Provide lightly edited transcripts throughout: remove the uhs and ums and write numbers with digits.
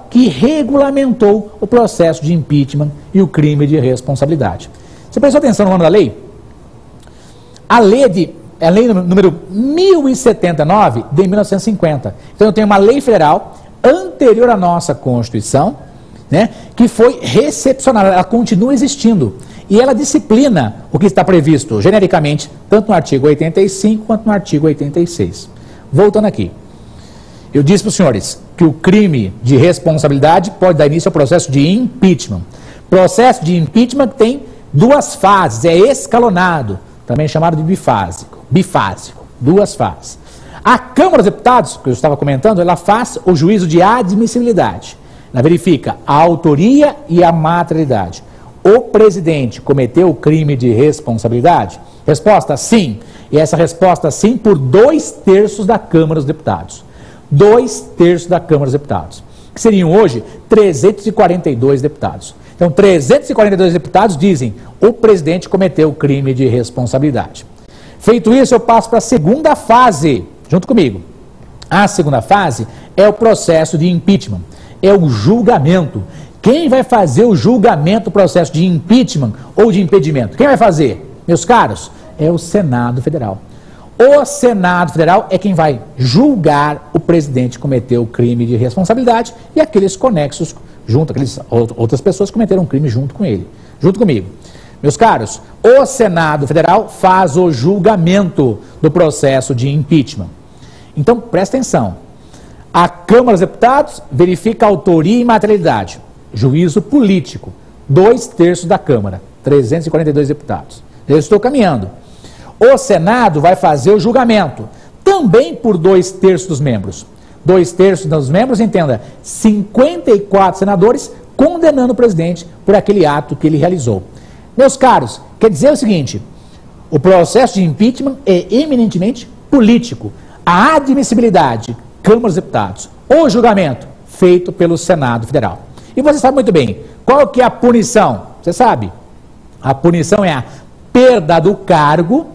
que regulamentou o processo de impeachment e o crime de responsabilidade. Você prestou atenção no nome da lei? A lei número 1079 de 1950. Então eu tenho uma lei federal anterior à nossa Constituição, né, que foi recepcionada, ela continua existindo. E ela disciplina o que está previsto genericamente, tanto no artigo 85 quanto no artigo 86. Voltando aqui. Eu disse para os senhores que o crime de responsabilidade pode dar início ao processo de impeachment. Processo de impeachment tem duas fases, é escalonado, também chamado de bifásico, duas fases. A Câmara dos Deputados, que eu estava comentando, ela faz o juízo de admissibilidade. Ela verifica a autoria e a materialidade. O presidente cometeu o crime de responsabilidade? Resposta, sim. E essa resposta, sim, por 2/3 da Câmara dos Deputados. 2/3 da Câmara dos Deputados. Que seriam hoje 342 deputados. Então, 342 deputados dizem o presidente cometeu o crime de responsabilidade. Feito isso, eu passo para a segunda fase, junto comigo. A segunda fase é o processo de impeachment, é o julgamento. Quem vai fazer o julgamento do processo de impeachment ou de impedimento? Quem vai fazer, meus caros? É o Senado Federal. O Senado Federal é quem vai julgar o presidente que cometeu o crime de responsabilidade e aqueles conexos junto, aquelas outras pessoas que cometeram um crime junto com ele, junto comigo. Meus caros, o Senado Federal faz o julgamento do processo de impeachment. Então, presta atenção. A Câmara dos Deputados verifica a autoria e materialidade. Juízo político. 2/3 da Câmara. 342 deputados. Eu estou caminhando. O Senado vai fazer o julgamento. Também por 2/3 dos membros. 2/3 dos membros, entenda, 54 senadores condenando o presidente por aquele ato que ele realizou. Meus caros, quer dizer o seguinte, o processo de impeachment é eminentemente político. A admissibilidade, Câmara dos Deputados. O julgamento, feito pelo Senado Federal. E você sabe muito bem, qual que é a punição? Você sabe? A punição é a perda do cargo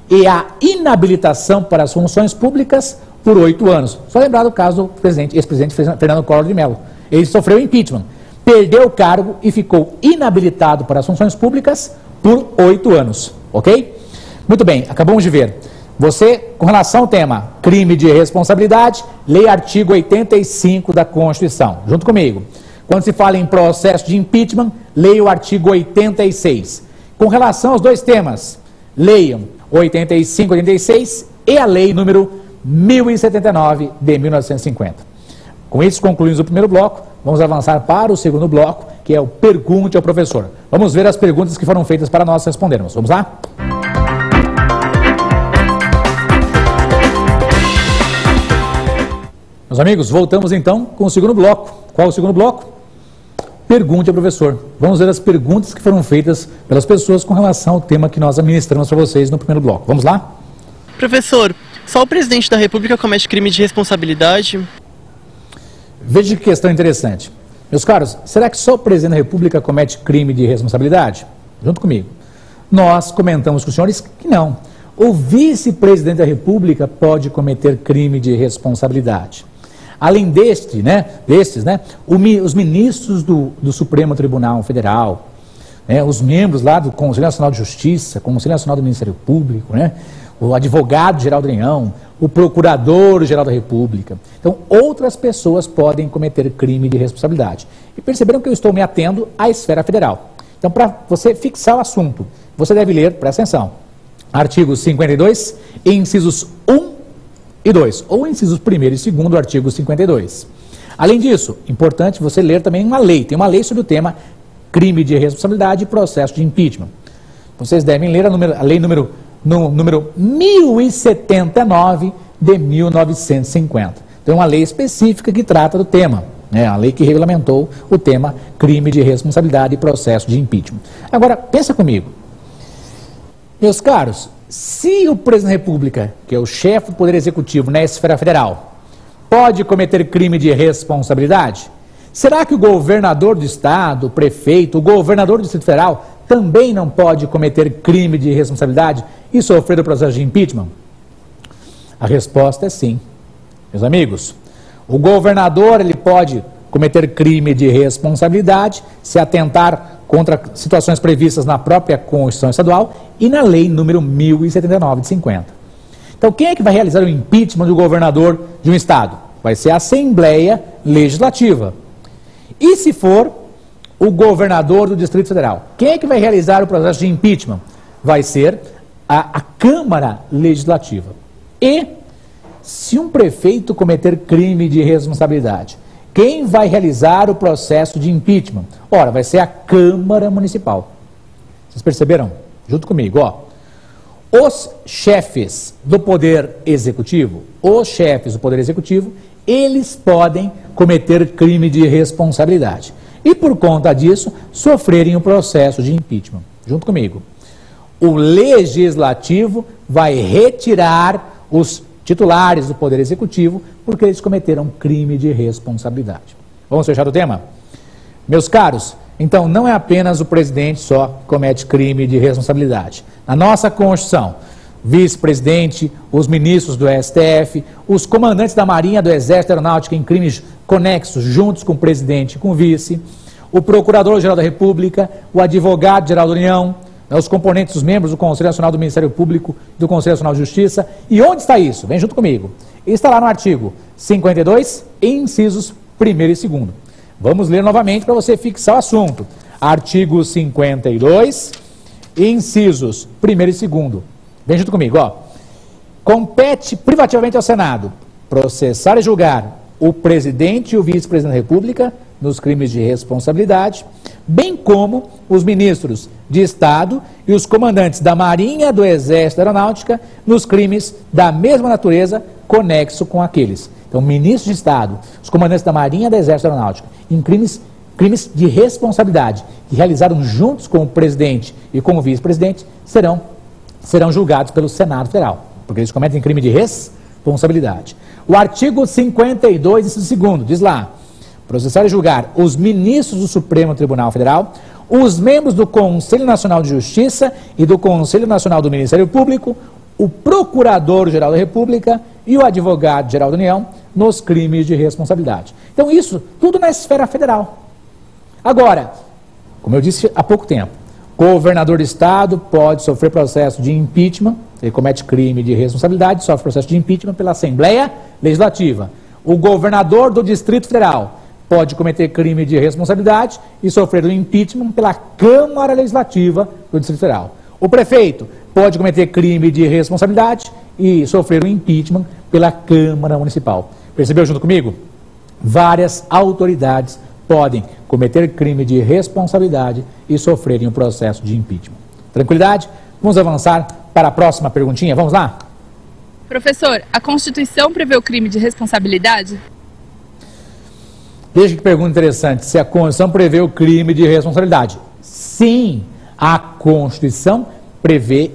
e a inabilitação para as funções públicas por 8 anos. Só lembrar do caso do ex-presidente Fernando Collor de Mello. Ele sofreu impeachment, perdeu o cargo e ficou inabilitado para as funções públicas por 8 anos. Ok? Muito bem, acabamos de ver. Você, com relação ao tema crime de responsabilidade, leia artigo 85 da Constituição. Junto comigo. Quando se fala em processo de impeachment, leia o artigo 86. Com relação aos dois temas, leiam 85 e 86 e a lei número 1079 de 1950. Com isso concluímos o primeiro bloco, vamos avançar para o segundo bloco, que é o Pergunte ao Professor. Vamos ver as perguntas que foram feitas para nós respondermos. Vamos lá? Meus amigos, voltamos então com o segundo bloco. Qual é o segundo bloco? Pergunte ao professor. Vamos ver as perguntas que foram feitas pelas pessoas com relação ao tema que nós administramos para vocês no primeiro bloco. Vamos lá? Professor, só o presidente da República comete crime de responsabilidade? Veja que questão interessante. Meus caros, será que só o presidente da República comete crime de responsabilidade? Junto comigo. Nós comentamos com os senhores que não. O vice-presidente da República pode cometer crime de responsabilidade. Além destes, os ministros do Supremo Tribunal Federal, os membros lá do Conselho Nacional de Justiça, Conselho Nacional do Ministério Público, o advogado-geral da União, o procurador-geral da República. Então, outras pessoas podem cometer crime de responsabilidade. E perceberam que eu estou me atendo à esfera federal. Então, para você fixar o assunto, você deve ler, presta atenção, artigos 52, incisos 1 e 2, ou incisos 1º e 2º do artigo 52. Além disso, importante você ler também uma lei. Tem uma lei sobre o tema crime de responsabilidade e processo de impeachment. Vocês devem ler a lei número 1079 de 1950. Então, é uma lei específica que trata do tema. A lei que regulamentou o tema crime de responsabilidade e processo de impeachment. Agora, pensa comigo. Meus caros, se o presidente da República, que é o chefe do Poder Executivo na esfera federal, pode cometer crime de responsabilidade, será que o governador do estado, o prefeito, o governador do Distrito Federal também não pode cometer crime de responsabilidade e sofrer o processo de impeachment? A resposta é sim. Meus amigos, o governador ele pode cometer crime de responsabilidade se atentar contra situações previstas na própria Constituição Estadual e na Lei número 1079 de 50. Então, quem é que vai realizar o impeachment do governador de um estado? Vai ser a Assembleia Legislativa. E se for o governador do Distrito Federal? Quem é que vai realizar o processo de impeachment? Vai ser a Câmara Legislativa. E se um prefeito cometer crime de responsabilidade, quem vai realizar o processo de impeachment? Ora, vai ser a Câmara Municipal. Vocês perceberam? Junto comigo, ó. Os chefes do Poder Executivo, eles podem cometer crime de responsabilidade. E por conta disso, sofrerem o processo de impeachment. Junto comigo. O Legislativo vai retirar os titulares do Poder Executivo porque eles cometeram crime de responsabilidade. Vamos fechar o tema? Meus caros, então não é apenas o presidente só que comete crime de responsabilidade. Na nossa Constituição, vice-presidente, os ministros do STF, os comandantes da Marinha, do Exército, da Aeronáutica em crimes conexos juntos com o presidente e com o vice, o Procurador-Geral da República, o Advogado-Geral da União, os componentes, os membros do Conselho Nacional do Ministério Público e do Conselho Nacional de Justiça. E onde está isso? Vem junto comigo. Está lá no artigo 52, incisos 1º e 2º. Vamos ler novamente para você fixar o assunto. Artigo 52, incisos 1º e 2º. Vem junto comigo, ó. Compete privativamente ao Senado processar e julgar o presidente e o vice-presidente da República nos crimes de responsabilidade, bem como os ministros de Estado e os comandantes da Marinha, do Exército e da Aeronáutica nos crimes da mesma natureza conexo com aqueles. Então, ministros de Estado, os comandantes da Marinha, do Exército e da Aeronáutica, em crimes de responsabilidade que realizaram juntos com o presidente e com o vice-presidente, serão julgados pelo Senado Federal, porque eles cometem crime de responsabilidade. O artigo 52, inciso 2º, diz lá: processar e julgar os ministros do Supremo Tribunal Federal, os membros do Conselho Nacional de Justiça e do Conselho Nacional do Ministério Público, o Procurador-Geral da República e o Advogado-Geral da União nos crimes de responsabilidade. Então isso tudo na esfera federal. Agora, como eu disse há pouco tempo, governador de estado pode sofrer processo de impeachment, ele comete crime de responsabilidade, sofre processo de impeachment pela Assembleia Legislativa. O governador do Distrito Federal pode cometer crime de responsabilidade e sofrer o impeachment pela Câmara Legislativa do Distrito Federal. O prefeito pode cometer crime de responsabilidade e sofrer o impeachment pela Câmara Municipal. Percebeu junto comigo? Várias autoridades podem cometer crime de responsabilidade e sofrerem o processo de impeachment. Tranquilidade? Vamos avançar para a próxima perguntinha. Vamos lá? Professor, a Constituição prevê o crime de responsabilidade? Veja que pergunta interessante. Se a Constituição prevê o crime de responsabilidade. Sim, a Constituição prevê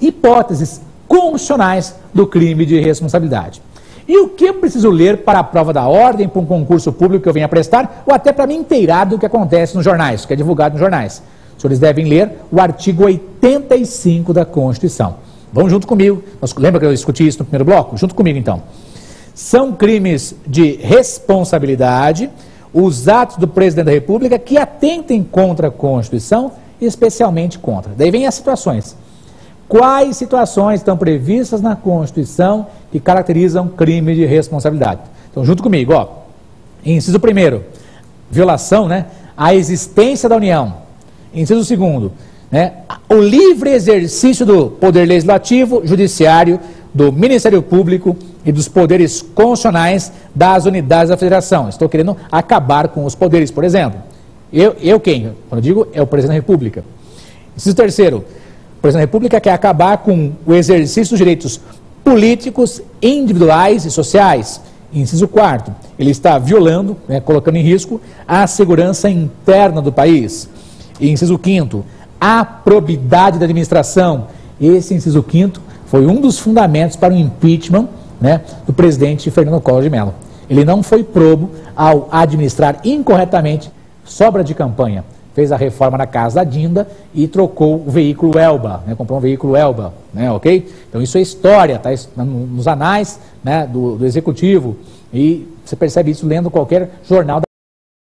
hipóteses constitucionais do crime de responsabilidade. E o que eu preciso ler para a prova da ordem, para um concurso público que eu venha prestar, ou até para me inteirar do que acontece nos jornais, que é divulgado nos jornais? Os senhores devem ler o artigo 85 da Constituição. Vamos junto comigo. Lembra que eu discuti isso no primeiro bloco? Junto comigo, então. São crimes de responsabilidade os atos do presidente da República que atentem contra a Constituição, especialmente contra. Daí vem as situações. Quais situações estão previstas na Constituição que caracterizam crime de responsabilidade? Então, junto comigo, ó. Inciso 1º, violação, à existência da União. Inciso 2º, o livre exercício do Poder Legislativo, Judiciário, do Ministério Público e dos poderes constitucionais das unidades da Federação. Estou querendo acabar com os poderes, por exemplo. Quem? Quando eu digo, é o Presidente da República. Inciso 3º, o Presidente da República quer acabar com o exercício dos direitos políticos, individuais e sociais. Inciso 4º, ele está violando, colocando em risco a segurança interna do país. Inciso 5º, a probidade da administração. Esse inciso 5º foi um dos fundamentos para o impeachment do presidente Fernando Collor de Mello. Ele não foi probo ao administrar incorretamente sobra de campanha. Fez a reforma na casa da Dinda e trocou o veículo Elba, comprou um veículo Elba, ok? Então isso é história, está nos anais do Executivo, e você percebe isso lendo qualquer jornal da